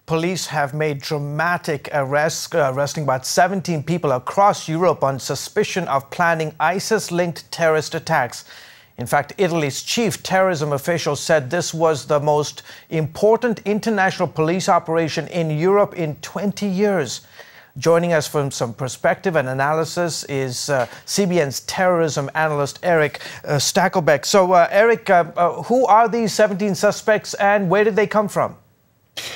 Police have made dramatic arrests, arresting about 17 people across Europe on suspicion of planning ISIS-linked terrorist attacks. In fact, Italy's chief terrorism official said this was the most important international police operation in Europe in 20 years. Joining us from some perspective and analysis is CBN's terrorism analyst, Eric Stakelbeck. So, Eric, who are these 17 suspects and where did they come from?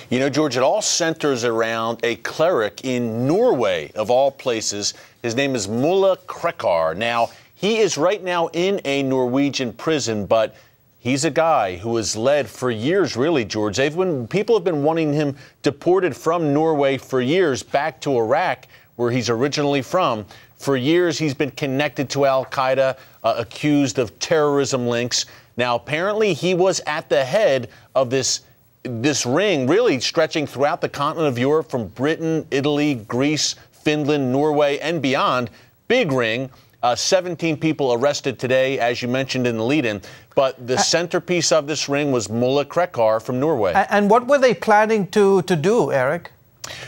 You know, George, it all centers around a cleric in Norway, of all places. His name is Mulla Krekar. Now, he is right now in a Norwegian prison, but he's a guy who has led for years, really, George. People have been wanting him deported from Norway for years back to Iraq, where he's originally from. For years, he's been connected to al-Qaeda, accused of terrorism links. Now, apparently, he was at the head of this ring really stretching throughout the continent of Europe, from Britain, Italy, Greece, Finland, Norway, and beyond. Big ring. 17 people arrested today, as you mentioned in the lead-in. But the centerpiece of this ring was Mulla Krekar from Norway. And what were they planning to do, Eric?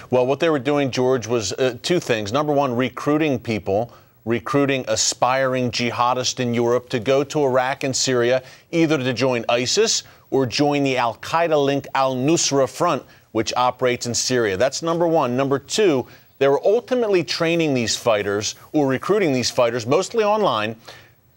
Well, what they were doing, George, was two things. Number one, recruiting people, recruiting aspiring jihadists in Europe to go to Iraq and Syria, either to join ISIS or join the al-Qaeda-linked al-Nusra Front, which operates in Syria. That's number one. Number two, they were ultimately training these fighters, or recruiting these fighters, mostly online,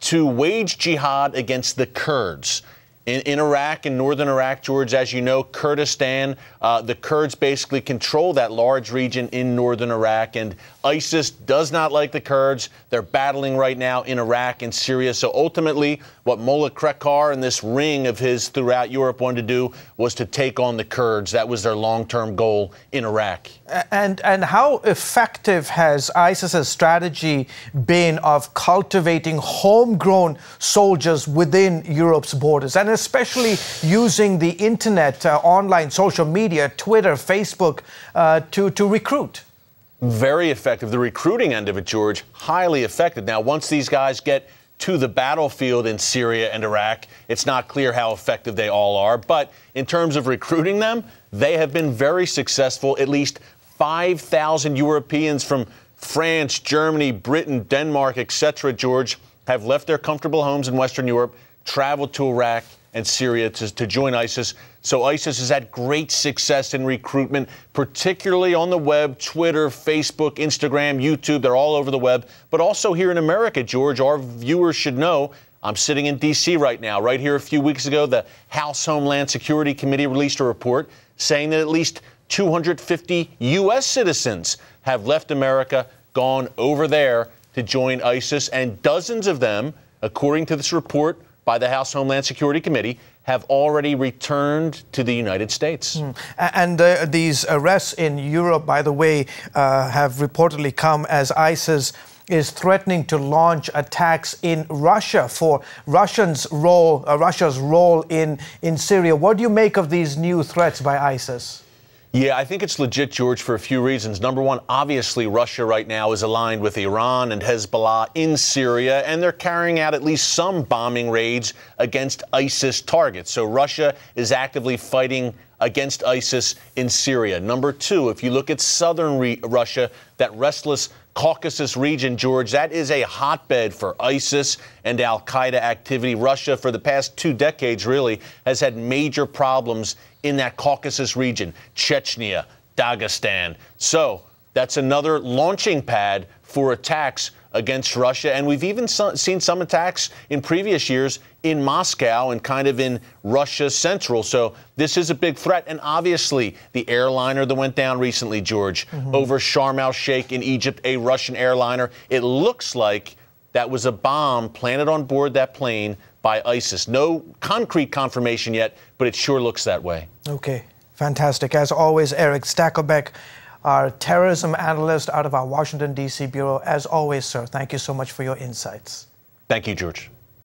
to wage jihad against the Kurds. In Iraq, in northern Iraq, George, as you know, Kurdistan, the Kurds basically control that large region in northern Iraq, and ISIS does not like the Kurds. They're battling right now in Iraq and Syria. So ultimately, what Mulla Krekar and this ring of his throughout Europe wanted to do was to take on the Kurds. That was their long-term goal in Iraq. And how effective has ISIS's strategy been of cultivating homegrown soldiers within Europe's borders, and especially using the internet, online social media, Twitter, Facebook, to recruit? Very effective. The recruiting end of it, George, highly effective. Now, once these guys get to the battlefield in Syria and Iraq, it's not clear how effective they all are. But in terms of recruiting them, they have been very successful. At least 5,000 Europeans from France, Germany, Britain, Denmark, etc., George, have left their comfortable homes in Western Europe, traveled to Iraq and Syria to join ISIS. So ISIS has had great success in recruitment, particularly on the web, Twitter, Facebook, Instagram, YouTube. They're all over the web. But also here in America, George, our viewers should know, I'm sitting in D.C. right now. Right here a few weeks ago, the House Homeland Security Committee released a report saying that at least 250 U.S. citizens have left America, gone over there to join ISIS, and dozens of them, according to this report by the House Homeland Security Committee, have already returned to the United States. And these arrests in Europe, by the way, have reportedly come as ISIS is threatening to launch attacks in Russia for Russia's role in Syria. What do you make of these new threats by ISIS? Yeah, I think it's legit, George, for a few reasons. Number one, obviously, Russia right now is aligned with Iran and Hezbollah in Syria, and they're carrying out at least some bombing raids against ISIS targets. So Russia is actively fighting against ISIS in Syria. Number two, if you look at southern Russia, that restless Caucasus region, George, that is a hotbed for ISIS and al-Qaeda activity. Russia, for the past 2 decades, really, has had major problems in that Caucasus region, Chechnya, Dagestan. So that's another launching pad for attacks against Russia. And we've even seen some attacks in previous years in Moscow and kind of in Russia Central. So this is a big threat. And obviously, the airliner that went down recently, George, over Sharm el-Sheikh in Egypt, a Russian airliner, it looks like that was a bomb planted on board that plane by ISIS. No concrete confirmation yet, but it sure looks that way. Okay, fantastic. As always, Eric Stakelbeck, our terrorism analyst out of our Washington, D.C. bureau. As always, sir, thank you so much for your insights. Thank you, George.